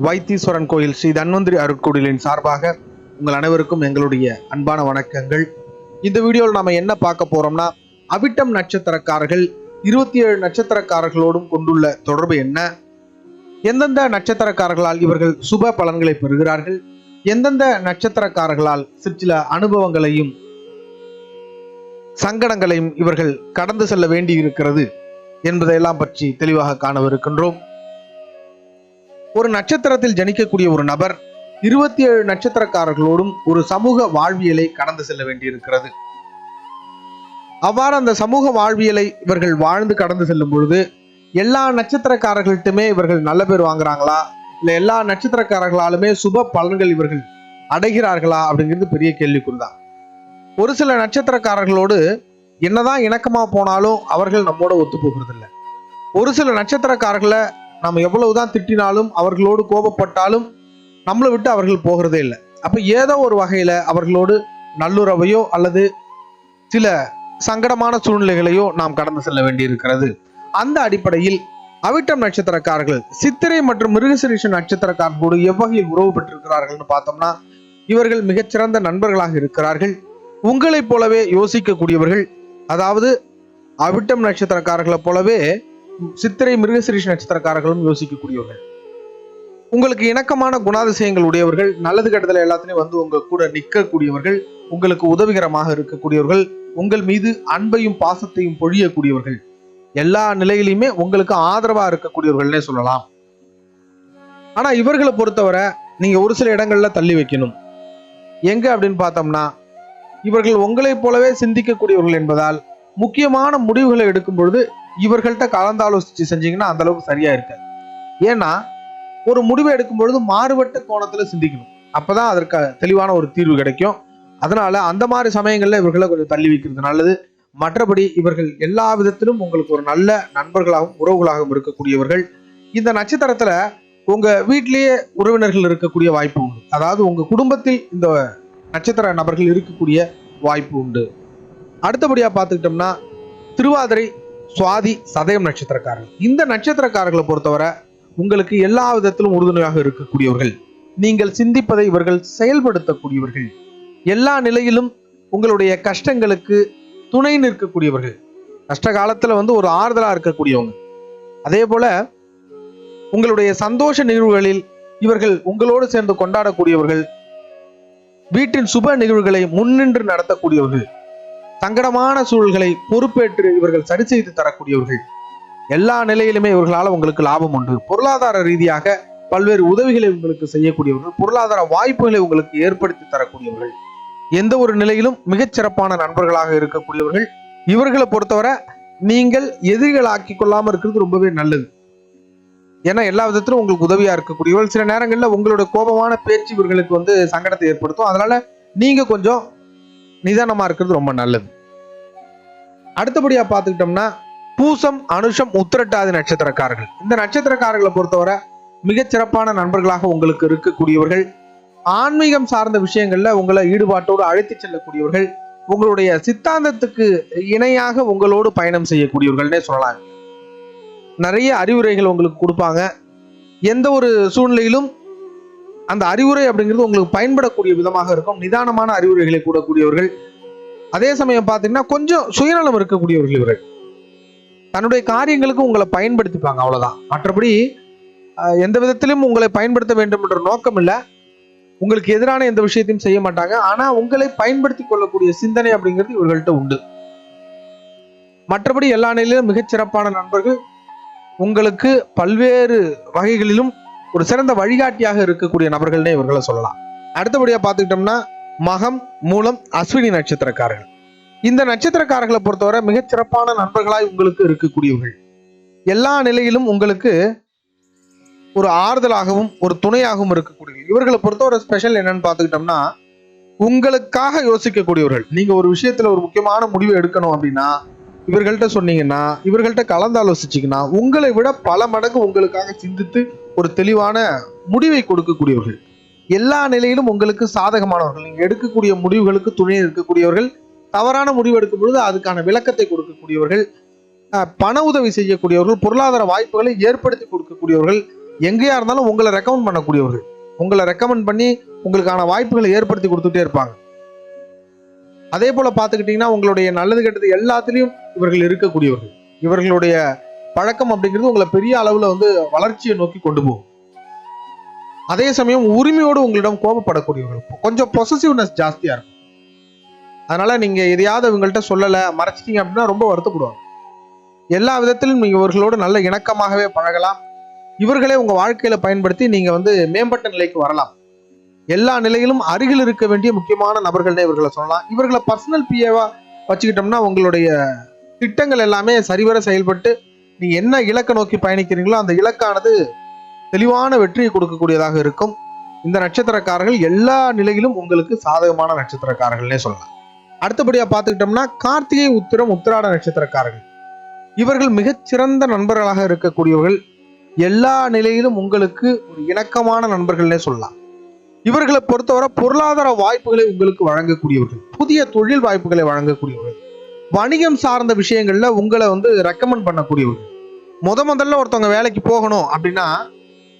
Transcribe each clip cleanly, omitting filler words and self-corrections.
வைத்தீஸ்வரன் கோயில் ஸ்ரீ தன்வந்திரி அருட்கோயிலின் சார்பாக உங்கள் அனைவருக்கும் எங்களுடைய அன்பான வணக்கங்கள். இந்த வீடியோவில் நாம என்ன பார்க்க போறோம்னா, அவிட்டம் நட்சத்திரக்காரர்கள் 27 நட்சத்திரக்காரர்களோடும் கொண்டுள்ள தொடர்பு என்ன, எந்தெந்த நட்சத்திரக்காரர்களால் இவர்கள் சுப பலன்களை பெறுகிறார்கள், எந்தெந்த நட்சத்திரக்காரர்களால் சிற்சில அனுபவங்களையும் சங்கடங்களையும் இவர்கள் கடந்து செல்ல வேண்டி இருக்கிறது என்பதையெல்லாம் பற்றி தெளிவாக காணவிருக்கின்றோம். ஒரு நட்சத்திரத்தில் ஜனிக்கக்கூடிய ஒரு நபர் 27 நட்சத்திரக்காரர்களோடும் ஒரு சமூக வாழ்வியலை கடந்து செல்ல வேண்டியிருக்கிறது. அவ்வாறு அந்த சமூக வாழ்வியலை இவர்கள் வாழ்ந்து கடந்து செல்லும் பொழுது எல்லா நட்சத்திரக்காரர்கள்ட்டுமே இவர்கள் நல்ல பேர் வாங்குறாங்களா, இல்லை எல்லா நட்சத்திரக்காரர்களாலுமே சுப பலன்கள் இவர்கள் அடைகிறார்களா அப்படிங்கிறது பெரிய கேள்விக்குறிதான். ஒரு சில நட்சத்திரக்காரர்களோடு என்னதான் இணக்கமா போனாலும் அவர்கள் நம்மோட ஒத்து போகிறதில்லை. ஒரு சில நட்சத்திரக்காரர்களை நம்ம எவ்வளவுதான் திட்டினாலும் அவர்களோடு கோபப்பட்டாலும் நம்மளை விட்டு அவர்கள் போகிறதே இல்லை. அப்ப ஏதோ ஒரு வகையில அவர்களோடு நல்லுறவையோ அல்லது சில சங்கடமான சூழ்நிலைகளையோ நாம் கடந்து செல்ல வேண்டியிருக்கிறது. அந்த அடிப்படையில் அவிட்டம் நட்சத்திரக்காரர்கள் சித்திரை மற்றும் மிருகசீரிஷ நட்சத்திரக்காரர்களோடு எவ்வகையில் உறவு பெற்றிருக்கிறார்கள்னு பார்த்தோம்னா, இவர்கள் மிகச்சிறந்த நண்பர்களாக இருக்கிறார்கள். உங்களைப் போலவே யோசிக்கக்கூடியவர்கள், அதாவது அவிட்டம் நட்சத்திரக்காரர்களை போலவே சித்திரை மிருகசீரிஷ நட்சத்திரக்காரர்களும் யோசிக்கக்கூடியவர்கள். உங்களுக்கு இணக்கமான குணாதிசயங்கள் உடையவர்கள், நல்லது கெட்டதல் எல்லாத்திலையும் வந்து உங்க கூட நிற்கக்கூடியவர்கள், உங்களுக்கு உதவிகரமாக இருக்கக்கூடியவர்கள், உங்கள் மீது அன்பையும் பாசத்தையும் பொழியக்கூடியவர்கள், எல்லா நிலையிலுமே உங்களுக்கு ஆதரவா இருக்கக்கூடியவர்கள்னே சொல்லலாம். ஆனா இவர்களை பொறுத்தவரை நீங்க ஒரு சில இடங்கள்ல தள்ளி வைக்கணும். எங்க அப்படின்னு பார்த்தோம்னா, இவர்கள் உங்களைப் போலவே சிந்திக்கக்கூடியவர்கள் என்பதால் முக்கியமான முடிவுகளை எடுக்கும் பொழுது இவர்கள்ட்ட கலந்தாலோசிச்சு செஞ்சீங்கன்னா அந்த அளவுக்கு சரியா இருக்காது. ஏன்னா ஒரு முடிவை எடுக்கும் பொழுது மாறுபட்ட கோணத்துல சிந்திக்கணும், அப்பதான் அதற்கு தெளிவான ஒரு தீர்வு கிடைக்கும். அதனால அந்த மாதிரி சமயங்கள்ல இவர்களை கொஞ்சம் தள்ளி வைக்கிறது நல்லது. மற்றபடி இவர்கள் எல்லா விதத்திலும் உங்களுக்கு ஒரு நல்ல நண்பர்களாகவும் உறவுகளாகவும் இருக்கக்கூடியவர்கள். இந்த நட்சத்திரத்துல உங்க வீட்டிலேயே உறவினர்கள் இருக்கக்கூடிய வாய்ப்பு உண்டு. அதாவது உங்க குடும்பத்தில் இந்த நட்சத்திர நபர்கள் இருக்கக்கூடிய வாய்ப்பு உண்டு. அடுத்தபடியா பார்த்துக்கிட்டோம்னா, திருவாதிரை, சுவாதி, சதயம் நட்சத்திரக்காரர்கள். இந்த நட்சத்திரக்காரர்களை பொறுத்தவரை உங்களுக்கு எல்லா விதத்திலும் உறுதுணையாக இருக்கக்கூடியவர்கள். நீங்கள் சிந்திப்பதை இவர்கள் செயல்படுத்தக்கூடியவர்கள். எல்லா நிலையிலும் உங்களுடைய கஷ்டங்களுக்கு துணை நிற்கக்கூடியவர்கள். கஷ்ட காலத்துல ஒரு ஆறுதலா இருக்கக்கூடியவங்க. அதே போல உங்களுடைய சந்தோஷ நிகழ்வுகளில் இவர்கள் உங்களோடு சேர்ந்து கொண்டாடக்கூடியவர்கள். வீட்டின் சுப நிகழ்வுகளை முன்னின்று நடத்தக்கூடியவர்கள். சங்கடமான சூழல்களை பொறுப்பேற்று இவர்கள் சரி செய்து தரக்கூடியவர்கள். எல்லா நிலையிலுமே இவர்களால் உங்களுக்கு லாபம் உண்டு. பொருளாதார ரீதியாக பல்வேறு உதவிகளை உங்களுக்கு செய்யக்கூடியவர்கள். பொருளாதார வாய்ப்புகளை உங்களுக்கு ஏற்படுத்தி தரக்கூடியவர்கள். எந்த ஒரு நிலையிலும் மிகச்சிறப்பான நண்பர்களாக இருக்கக்கூடியவர்கள். இவர்களை பொறுத்தவரை நீங்கள் எதிரிகள் ஆக்கி கொள்ளாம இருக்கிறது ரொம்பவே நல்லது. ஏன்னா எல்லா விதத்திலும் உங்களுக்கு உதவியா இருக்கக்கூடியவர்கள். சில நேரங்களில் உங்களுடைய கோபமான பேச்சு இவர்களுக்கு சங்கடத்தை ஏற்படுத்தும். அதனால நீங்க கொஞ்சம் நிதானமா இருக்கிறது ரொம்ப நல்லது. அடுத்தபடியா பார்த்துக்கிட்டோம்னா, பூசம், அனுஷம், உத்திரட்டாதி நட்சத்திரக்காரர்கள். இந்த நட்சத்திரக்காரர்களை பொறுத்தவரை மிகச்சிறப்பான நண்பர்களாக உங்களுக்கு இருக்கக்கூடியவர்கள். ஆன்மீகம் சார்ந்த விஷயங்கள்ல உங்களை ஈடுபாட்டோடு அழைத்து செல்லக்கூடியவர்கள். உங்களுடைய சித்தாந்தத்துக்கு இணையாக உங்களோடு பயணம் செய்யக்கூடியவர்கள்னே சொல்லலாம். நிறைய அறிவுரைகள் உங்களுக்கு கொடுப்பாங்க. எந்த ஒரு சூழ்நிலையிலும் அந்த அறிவுரை அப்படிங்கிறது உங்களுக்கு பயன்படக்கூடிய விதமாக இருக்கும். நிதானமான அறிவுரைகளை கூடக்கூடியவர்கள். அதே சமயம் பார்த்தீங்கன்னா கொஞ்சம் சுயநலம் இருக்கக்கூடியவர்கள். இவர்கள் தன்னுடைய காரியங்களுக்கு உங்களை பயன்படுத்திப்பாங்க, அவ்வளவுதான். மற்றபடி எந்த விதத்திலும் உங்களை பயன்படுத்த வேண்டும் என்ற நோக்கம் இல்லை. உங்களுக்கு எதிரான எந்த விஷயத்தையும் செய்ய மாட்டாங்க. ஆனா உங்களை பயன்படுத்தி கொள்ளக்கூடிய சிந்தனை அப்படிங்கிறது இவர்கள்ட்ட உண்டு. மற்றபடி எல்லா நிலையிலும் மிகச்சிறப்பான நண்பர்கள். உங்களுக்கு பல்வேறு வகைகளிலும் ஒரு சிறந்த வழிகாட்டியாக இருக்கக்கூடிய நபர்கள்னே இவர்களை சொல்லலாம். அடுத்தபடியா பார்த்துக்கிட்டோம்னா, மகம், மூலம், அஸ்வினி நட்சத்திரக்காரர்கள். இந்த நட்சத்திரக்காரர்களை பொறுத்தவரை மிகச்சிறப்பான நண்பர்களாய் உங்களுக்கு இருக்கக்கூடியவர்கள். எல்லா நிலையிலும் உங்களுக்கு ஒரு ஆறுதலாகவும் ஒரு துணையாகவும் இருக்கக்கூடியவர்கள். இவர்களை பொறுத்தவரை ஸ்பெஷல் என்னன்னு பார்த்துக்கிட்டோம்னா, உங்களுக்காக யோசிக்கக்கூடியவர்கள். நீங்க ஒரு விஷயத்துல ஒரு முக்கியமான முடிவு எடுக்கணும் அப்படின்னா இவர்கள்ட்ட சொன்னீங்கன்னா, இவர்கள்ட்ட கலந்தாலோசிச்சிங்கன்னா உங்களை விட பல மடங்கு உங்களுக்காக சிந்தித்து ஒரு தெளிவான முடிவை கொடுக்கக்கூடியவர்கள். எல்லா நிலையிலும் உங்களுக்கு சாதகமானவர்கள். நீங்க எடுக்கக்கூடிய முடிவுகளுக்கு துணை இருக்கக்கூடியவர்கள். தவறான முடிவு எடுக்கும் பொழுது அதுக்கான விளக்கத்தை கொடுக்கக்கூடியவர்கள். பண உதவி செய்யக்கூடியவர்கள். பொருளாதார வாய்ப்புகளை ஏற்படுத்தி கொடுக்கக்கூடியவர்கள். எங்கேயா இருந்தாலும் உங்களை ரெக்கமெண்ட் பண்ணக்கூடியவர்கள், உங்களை ரெக்கமெண்ட் பண்ணி உங்களுக்கான வாய்ப்புகளை ஏற்படுத்தி கொடுத்துட்டே இருப்பாங்க. அதே போல பார்த்துக்கிட்டீங்கன்னா உங்களுடைய நல்லது கெட்டது எல்லாத்துலேயும் இவர்கள் இருக்கக்கூடியவர்கள். இவர்களுடைய பழக்கம் அப்படிங்கிறது உங்களை பெரிய அளவில் வளர்ச்சியை நோக்கி கொண்டு போகும். அதே சமயம் உரிமையோடு உங்களிடம் கோபப்படக்கூடியவர்கள், கொஞ்சம் பொசசிவ்னஸ் ஜாஸ்தியா இருக்கும். அதனால நீங்க எதையாவது இவங்கள்ட்ட சொல்லலை, மறைச்சிட்டீங்க அப்படின்னா ரொம்ப வருத்தப்படுவாங்க. எல்லா விதத்திலும் நீங்க இவர்களோடு நல்ல இணக்கமாகவே பழகலாம். இவர்களே உங்க வாழ்க்கையில பயன்படுத்தி நீங்க மேம்பட்ட நிலைக்கு வரலாம். எல்லா நிலையிலும் அருகில் இருக்க வேண்டிய முக்கியமான நபர்கள்னே இவர்களை சொல்லலாம். இவர்களை பர்சனல் பிஏவா வச்சுக்கிட்டோம்னா உங்களுடைய திட்டங்கள் எல்லாமே சரிவர செயல்பட்டு நீங்க என்ன இலக்கை நோக்கி பயணிக்கிறீங்களோ அந்த இலக்கானது தெளிவான வெற்றியை கொடுக்கக்கூடியதாக இருக்கும். இந்த நட்சத்திரக்காரர்கள் எல்லா நிலையிலும் உங்களுக்கு சாதகமான நட்சத்திரக்காரர்கள்னே சொல்லலாம். அடுத்தபடியா பார்த்துக்கிட்டோம்னா கார்த்திகை, உத்திரம், உத்திராட நட்சத்திரக்காரர்கள் இவர்கள் மிகச்சிறந்த நண்பர்களாக இருக்கக்கூடியவர்கள். எல்லா நிலையிலும் உங்களுக்கு ஒரு இணக்கமான நண்பர்கள்னே சொல்லலாம். இவர்களை பொறுத்தவரை பொருளாதார வாய்ப்புகளை உங்களுக்கு வழங்கக்கூடியவர்கள், புதிய தொழில் வாய்ப்புகளை வழங்கக்கூடியவர்கள், வணிகம் சார்ந்த விஷயங்கள்ல உங்களை ரெக்கமெண்ட் பண்ணக்கூடியவர்கள். முதல்ல ஒருத்தவங்க வேலைக்கு போகணும் அப்படின்னா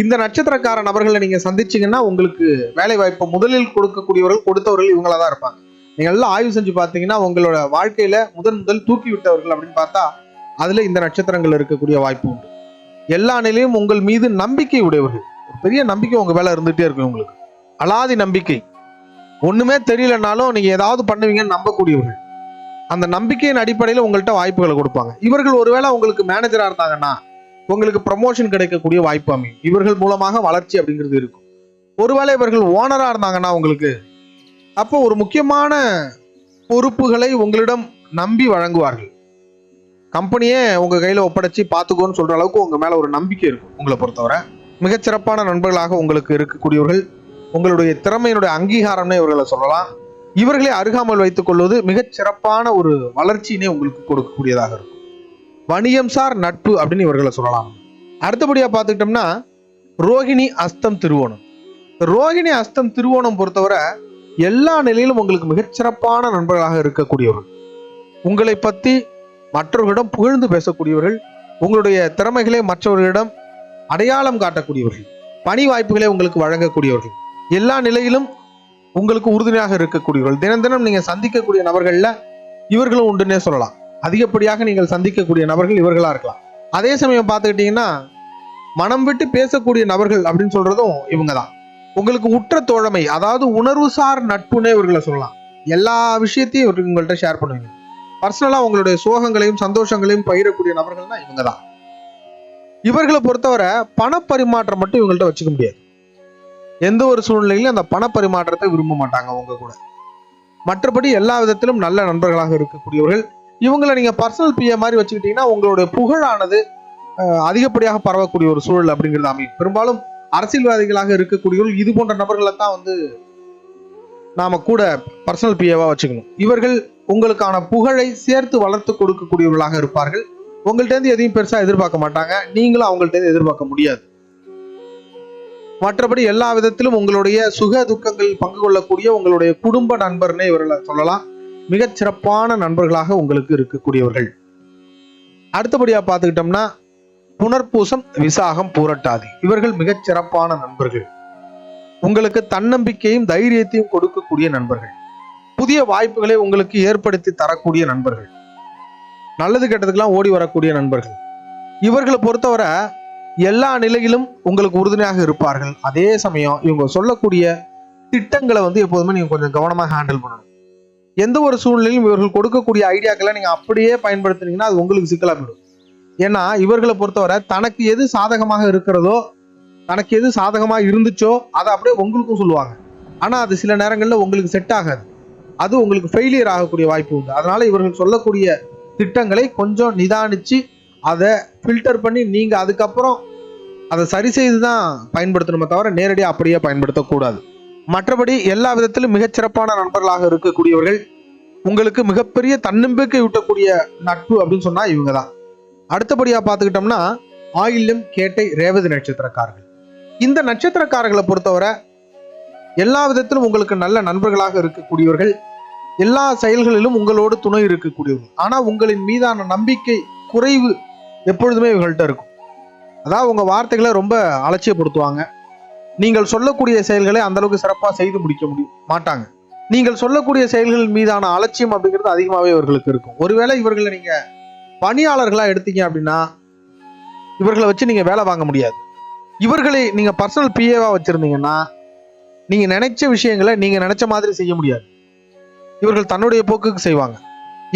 இந்த நட்சத்திரக்கார நபர்களை நீங்க சந்திச்சீங்கன்னா உங்களுக்கு வேலை வாய்ப்பை முதலில் கொடுக்கக்கூடியவர்கள், கொடுத்தவர்கள் இவங்களா தான் இருப்பாங்க. நீங்க எல்லாம் ஆய்வு செஞ்சு பார்த்தீங்கன்னா உங்களோட வாழ்க்கையில முதல் தூக்கி விட்டவர்கள் அப்படின்னு பார்த்தா அதுல இந்த நட்சத்திரங்கள் இருக்கக்கூடிய வாய்ப்பு உண்டு. எல்லா நிலையும் உங்கள் மீது நம்பிக்கை உடையவர்கள், ஒரு பெரிய நம்பிக்கை உங்க மேல இருந்துட்டே இருக்கும். உங்களுக்கு அலாதி நம்பிக்கை, ஒண்ணுமே தெரியலனாலும் நீங்க ஏதாவது பண்ணுவீங்கன்னு நம்பக்கூடியவர்கள். அந்த நம்பிக்கையின் அடிப்படையில் உங்கள்கிட்ட வாய்ப்புகளை கொடுப்பாங்க. இவர்கள் ஒருவேளை உங்களுக்கு மேனேஜரா இருந்தாங்கன்னா உங்களுக்கு ப்ரமோஷன் கிடைக்கக்கூடிய வாய்ப்பு அமையும். இவர்கள் மூலமாக வளர்ச்சி அப்படிங்கிறது இருக்கும். ஒருவேளை இவர்கள் ஓனரா இருந்தாங்கன்னா உங்களுக்கு அப்போ ஒரு முக்கியமான பொறுப்புகளை உங்களிடம் நம்பி வழங்குவார்கள். கம்பெனியே உங்க கையில ஒப்படைச்சு பார்த்துக்கோன்னு சொல்ற அளவுக்கு உங்க மேல ஒரு நம்பிக்கை இருக்கும். உங்களை பொறுத்தவரை மிகச்சிறப்பான நண்பர்களாக உங்களுக்கு இருக்கக்கூடியவர்கள். உங்களுடைய திறமையினுடைய அங்கீகாரம்னே இவர்களை சொல்லலாம். இவர்களை அருகாமல் வைத்துக் கொள்வது மிகச்சிறப்பான ஒரு வளர்ச்சியினே உங்களுக்கு கொடுக்கக்கூடியதாக இருக்கும். வணிகம் சார் நட்பு அப்படின்னு இவர்களை சொல்லலாம். அடுத்தபடியா பார்த்துக்கிட்டோம்னா ரோகிணி, அஸ்தம், திருவோணம். ரோகிணி, அஸ்தம், திருவோணம் பொறுத்தவரை எல்லா நிலையிலும் உங்களுக்கு மிகச்சிறப்பான நண்பர்களாக இருக்கக்கூடியவர்கள். உங்களை பத்தி மற்றவர்களிடம் புகழ்ந்து பேசக்கூடியவர்கள். உங்களுடைய திறமைகளை மற்றவர்களிடம் அடையாளம் காட்டக்கூடியவர்கள். பணி வாய்ப்புகளை உங்களுக்கு வழங்கக்கூடியவர்கள். எல்லா நிலையிலும் உங்களுக்கு உறுதுணையாக இருக்கக்கூடியவர்கள். தினம் தினம் நீங்க சந்திக்கக்கூடிய நபர்கள்ல இவர்களும் உண்டுன்னே சொல்லலாம். அதிகப்படியாக நீங்கள் சந்திக்கக்கூடிய நபர்கள் இவர்களா இருக்கலாம். அதே சமயம் பார்த்துக்கிட்டீங்கன்னா மனம் விட்டு பேசக்கூடிய நபர்கள் அப்படின்னு சொல்றதும் இவங்க தான். உங்களுக்கு உற்ற தோழமை, அதாவது உணர்வுசார் நட்புன்னே இவர்களை சொல்லலாம். எல்லா விஷயத்தையும் இவர்கள் உங்கள்கிட்ட ஷேர் பண்ணுவீங்க. பர்சனலா உங்களுடைய சோகங்களையும் சந்தோஷங்களையும் பகிரக்கூடிய நபர்கள்னா இவங்க தான். இவர்களை பொறுத்தவரை பணப்பரிமாற்றம் மட்டும் இவங்கள்ட்ட வச்சுக்க முடியாது. எந்த ஒரு சூழ்நிலையிலும் அந்த பணப்பரிமாற்றத்தை விரும்ப மாட்டாங்க உங்க கூட. மற்றபடி எல்லா விதத்திலும் நல்ல நண்பர்களாக இருக்கக்கூடியவர்கள். இவங்களை நீங்க பர்சனல் பிஏ மாதிரி வச்சுக்கிட்டீங்கன்னா உங்களுடைய புகழானது அதிகப்படியாக பரவக்கூடிய ஒரு சூழல் அப்படிங்கிறது அமையும். பெரும்பாலும் அரசியல்வாதிகளாக இருக்கக்கூடியவர்கள் இது போன்ற நபர்களை தான் நாம கூட பர்சனல் பிஏவா வச்சுக்கணும். இவர்கள் உங்களுக்கான புகழை சேர்த்து வளர்த்து கொடுக்கக்கூடியவர்களாக இருப்பார்கள். உங்கள்ட்ட இருந்து எதையும் பெருசா எதிர்பார்க்க மாட்டாங்க, நீங்களும் அவங்கள்ட்ட இருந்து எதிர்பார்க்க முடியாது. மற்றபடி எல்லா விதத்திலும் உங்களுடைய சுக துக்கங்களில் பங்கு கொள்ளக்கூடிய உங்களுடைய குடும்ப நண்பர்னே இவர்களை சொல்லலாம். மிகச் சிறப்பான நண்பர்களாக உங்களுக்கு இருக்கக்கூடியவர்கள். அடுத்தபடியா பார்த்துக்கிட்டோம்னா புனர்பூசம், விசாகம், பூரட்டாதி இவர்கள் மிகச் சிறப்பான நண்பர்கள். உங்களுக்கு தன்னம்பிக்கையும் தைரியத்தையும் கொடுக்கக்கூடிய நண்பர்கள். புதிய வாய்ப்புகளை உங்களுக்கு ஏற்படுத்தி தரக்கூடிய நண்பர்கள். நல்லது கெட்டதுக்கெல்லாம் ஓடி வரக்கூடிய நண்பர்கள். இவர்களை பொறுத்தவரை எல்லா நிலையிலும் உங்களுக்கு உறுதுணையாக இருப்பார்கள். அதே சமயம் இவங்க சொல்லக்கூடிய திட்டங்களை எப்போதுமே நீங்க கொஞ்சம் கவனமாக ஹேண்டில் பண்ணணும். எந்த ஒரு சூழ்நிலையும் இவர்கள் கொடுக்கக்கூடிய ஐடியாக்களை நீங்க அப்படியே பயன்படுத்தினீங்கன்னா அது உங்களுக்கு சிக்கலா போயிடும். ஏன்னா இவர்களை பொறுத்தவரை தனக்கு எது சாதகமாக இருக்கிறதோ, தனக்கு எது சாதகமாக இருந்துச்சோ அதை அப்படியே உங்களுக்கும் சொல்லுவாங்க. ஆனா அது சில நேரங்களில் உங்களுக்கு செட் ஆகாது. அது உங்களுக்கு ஃபெயிலியர் ஆகக்கூடிய வாய்ப்பு உண்டு. அதனால இவர்கள் சொல்லக்கூடிய திட்டங்களை கொஞ்சம் நிதானிச்சு அதை ஃபில்டர் பண்ணி நீங்க அதுக்கப்புறம் அதை சரி செய்து தான் பயன்படுத்தணுமே தவிர நேரடியாக அப்படியே பயன்படுத்தக்கூடாது. மற்றபடி எல்லா விதத்திலும் மிகச்சிறப்பான நண்பர்களாக இருக்கக்கூடியவர்கள். உங்களுக்கு மிகப்பெரிய தன்னம்பிக்கை ஊட்டக்கூடிய நட்பு அப்படின்னு சொன்னா இவங்க தான். அடுத்தபடியா பார்த்துக்கிட்டோம்னா ஆயில்யம், கேட்டை, ரேவதி நட்சத்திரக்காரர்கள். இந்த நட்சத்திரக்காரர்களை பொறுத்தவரை எல்லா விதத்திலும் உங்களுக்கு நல்ல நண்பர்களாக இருக்கக்கூடியவர்கள். எல்லா செயல்களிலும் உங்களோடு துணை இருக்கக்கூடியவர்கள். ஆனா உங்களின் மீதான நம்பிக்கை குறைவு எப்பொழுதுமே இவர்கள்ட்ட இருக்கும். அதாவது உங்க வார்த்தைகளை ரொம்ப அலட்சியப்படுத்துவாங்க. நீங்கள் சொல்லக்கூடிய செயல்களை அந்த அளவுக்கு சிறப்பாக செய்து முடிக்க மாட்டாங்க. நீங்கள் சொல்லக்கூடிய செயல்கள் மீதான அலட்சியம் அப்படிங்கிறது அதிகமாகவே இவர்களுக்கு இருக்கும். ஒருவேளை இவர்களை நீங்க பணியாளர்களா எடுத்தீங்க அப்படின்னா இவர்களை வச்சு நீங்க வேலை வாங்க முடியாது. இவர்களை நீங்க பர்சனல் பிஏவா வச்சிருந்தீங்கன்னா நீங்க நினைச்ச விஷயங்களை நீங்க நினைச்ச மாதிரி செய்ய முடியாது. இவர்கள் தன்னுடைய போக்குக்கு செய்வாங்க.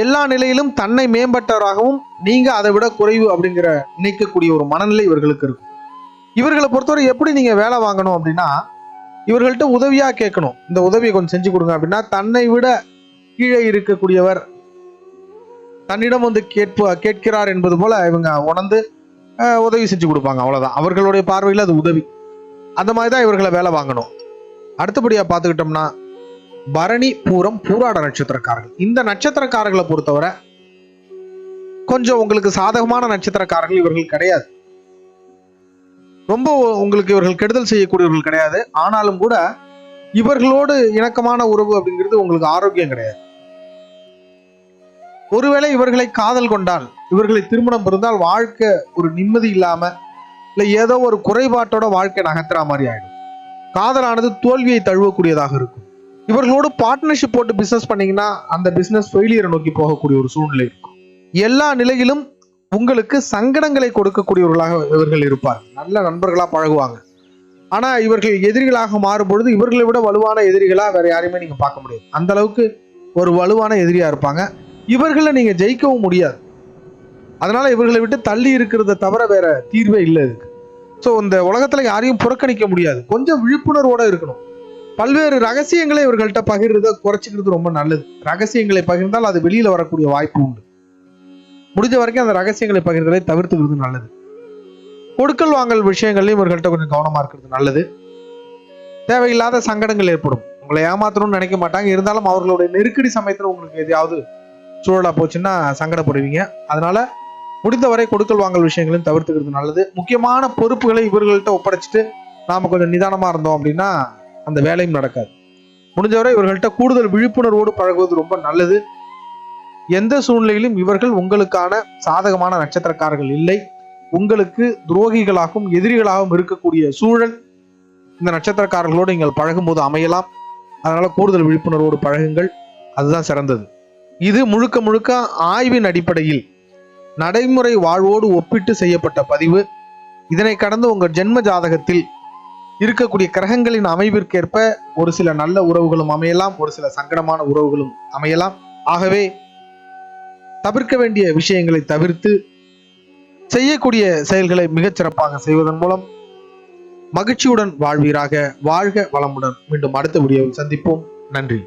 எல்லா நிலையிலும் தன்னை மேம்பட்டவராகவும் நீங்க அதை விட குறைவு அப்படிங்கிற நினைக்கக்கூடிய ஒரு மனநிலை இவர்களுக்கு இருக்கும். இவர்களை பொறுத்தவரை எப்படி நீங்க வேலை வாங்கணும் அப்படின்னா இவர்கள்ட்ட உதவியா கேட்கணும். இந்த உதவியை கொஞ்சம் செஞ்சு கொடுங்க அப்படின்னா தன்னை விட கீழே இருக்கக்கூடியவர் தன்னிடம் வந்து கேட்கிறார் என்பது போல இவங்க உணர்ந்து உதவி செஞ்சு கொடுப்பாங்க. அவ்வளவுதான். அவர்களுடைய பார்வையில் அது உதவி. அந்த மாதிரிதான் இவர்களை வேலை வாங்கணும். அடுத்தபடியா பார்த்துக்கிட்டோம்னா பரணி, பூரம், பூராட நட்சத்திரக்காரர்கள். இந்த நட்சத்திரக்காரர்களை பொறுத்தவரை கொஞ்சம் உங்களுக்கு சாதகமான நட்சத்திரக்காரர்கள் இவர்கள் கிடையாது. ரொம்ப உங்களுக்கு இவர்கள் கெடுதல் செய்யக்கூடியவர்கள் கிடையாது. ஆனாலும் கூட இவர்களோடு இணக்கமான உறவு அப்படிங்கிறது உங்களுக்கு ஆரோக்கியம் கிடையாது. ஒருவேளை இவர்களை காதல் கொண்டால், இவர்களை திருமணம் இருந்தால் வாழ்க்கை ஒரு நிம்மதி இல்லாம இல்ல ஏதோ ஒரு குறைபாட்டோட வாழ்க்கை நகர்த்துற மாதிரி ஆயிடும். காதலானது தோல்வியை தழுவக்கூடியதாக இருக்கும். இவர்களோடு பார்ட்னர்ஷிப் போட்டு பிசினஸ் பண்ணீங்கன்னா அந்த பிசினஸ் ஃபெயிலியரை நோக்கி போகக்கூடிய ஒரு சூழ்நிலை இருக்கும். எல்லா நிலையிலும் உங்களுக்கு சங்கடங்களை கொடுக்கக்கூடியவர்களாக இவர்கள் இருப்பார். நல்ல நண்பர்களா பழகுவாங்க. ஆனா இவர்கள் எதிரிகளாக மாறும் பொழுது இவர்களை விட வலுவான எதிரிகளா வேற யாரையுமே நீங்க பார்க்க முடியாது. அந்த அளவுக்கு ஒரு வலுவான எதிரியா இருப்பாங்க. இவர்களை நீங்க ஜெயிக்கவும் முடியாது. அதனால இவர்களை விட்டு தள்ளி இருக்கிறத தவிர வேற தீர்வே இல்லை இதுக்கு. ஸோ இந்த உலகத்துல யாரையும் புறக்கணிக்க முடியாது. கொஞ்சம் விழிப்புணர்வோட இருக்கணும். பல்வேறு ரகசியங்களை இவர்கள்ட்ட பகிர்றத குறைச்சிக்கிறது ரொம்ப நல்லது. ரகசியங்களை பகிர்ந்தால் அது வெளியில வரக்கூடிய வாய்ப்பு உண்டு. முடிஞ்ச வரைக்கும் அந்த ரகசியங்களை பகிர்ந்ததை தவிர்த்துக்கிறது நல்லது. கொடுக்கல் வாங்கல் விஷயங்கள்லையும் இவர்கள்ட்ட கொஞ்சம் கவனமா இருக்கிறது நல்லது. தேவையில்லாத சங்கடங்கள் ஏற்படும். உங்களை ஏமாத்தணும்னு நினைக்க மாட்டாங்க. இருந்தாலும் அவர்களுடைய நெருக்கடி சமயத்தில் உங்களுக்கு எதையாவது சூழலா போச்சுன்னா சங்கடப்படுவீங்க. அதனால முடிந்தவரை கொடுக்கல் வாங்கல் விஷயங்களையும் தவிர்த்துக்கிறது நல்லது. முக்கியமான பொறுப்புகளை இவர்கள்ட்ட ஒப்படைச்சிட்டு நாம கொஞ்சம் நிதானமா இருந்தோம் அப்படின்னா அந்த வேலையும் நடக்காது. முடிஞ்சவரை இவர்கள்ட்ட கூடுதல் விழிப்புணர்வோடு பழகுவது ரொம்ப நல்லது. எந்த சூழ்நிலையிலும் இவர்கள் உங்களுக்கான சாதகமான நட்சத்திரக்காரர்கள் இல்லை. உங்களுக்கு துரோகிகளாகவும் எதிரிகளாகவும் இருக்கக்கூடிய சூழல் இந்த நட்சத்திரக்காரர்களோடு நீங்கள் பழகும் போது அமையலாம். அதனால கூடுதல் விழிப்புணர்வோடு பழகுங்கள். அதுதான் சிறந்தது. இது முழுக்க முழுக்க ஆய்வின் அடிப்படையில் நடைமுறை வாழ்வோடு ஒப்பிட்டு செய்யப்பட்ட பதிவு. இதனை கடந்து உங்கள் ஜென்ம ஜாதகத்தில் இருக்கக்கூடிய கிரகங்களின் அமைவிற்கேற்ப ஒரு சில நல்ல உறவுகளும் அமையலாம், ஒரு சில சங்கடமான உறவுகளும் அமையலாம். ஆகவே தவிர்க்க வேண்டிய விஷயங்களை தவிர்த்து செய்யக்கூடிய செயல்களை மிகச் சிறப்பாக செய்வதன் மூலம் மகிழ்ச்சியுடன் வாழ்வீராக. வாழ்க வளமுடன். மீண்டும் அடுத்த வீடியோவில் சந்திப்போம். நன்றி.